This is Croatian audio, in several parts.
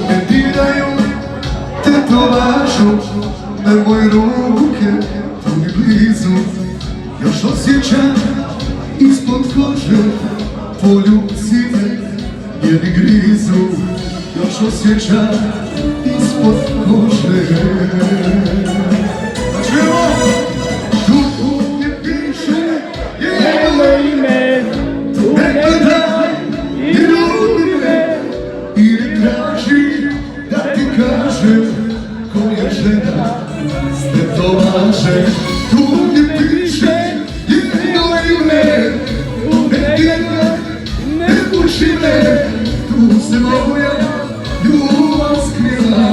Ne diraju, tetovažu na moje ruke, tu mi blizu. Još osjećam ispod kože poljubice njeni grizu. Još osjećam ispod kože. Tu mi piše njeno ime, ne gledaj i ljubi me, i ne traži da ti kažem koja žena s tetovaže. Tu mi piše njeno ime, ne gledaj, ne puši me, tu se moja ljubav skrila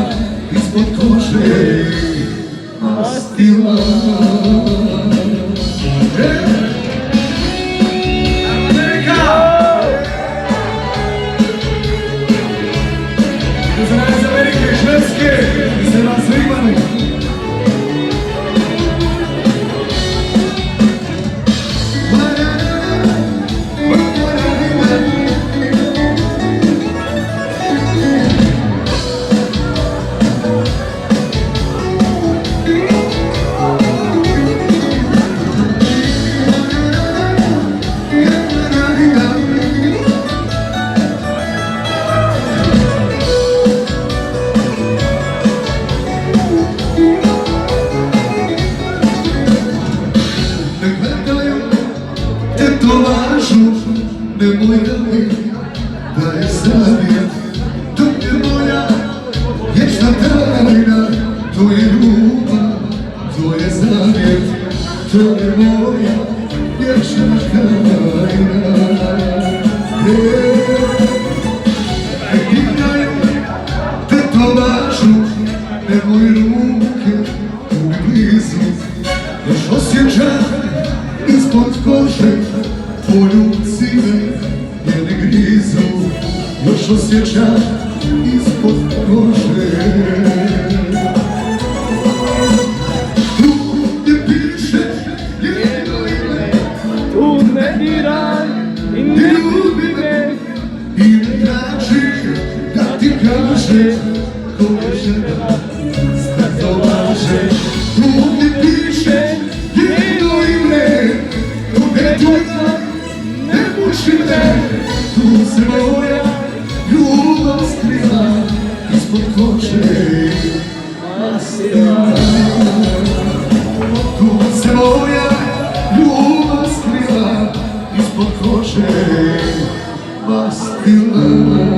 ispod kože mastila. Iz Amerike, Švedske, se nas Libanu. Tetovažu nemoj da mi daje savjet, to je moja vječna tajna, to je ljubav, to je zavjet, to je moja vječna tajna. Diraju, tetovažu nemoj ruke, tu mi blizu. Još osjećam ispod kože poljubice njene grizu. Još osjećam ispod kože. Tu gdje piše njeno ime, tu ne diraj i ne ljubi me, i ne traži da ti kaže koja žena s tetovaže. Tu gdje piše njeno ime, tu ne diraj, ne puši me, tu se moja ljubav skrila ispod kože mastila. Tu se moja ljubav skrila ispod kože mastila.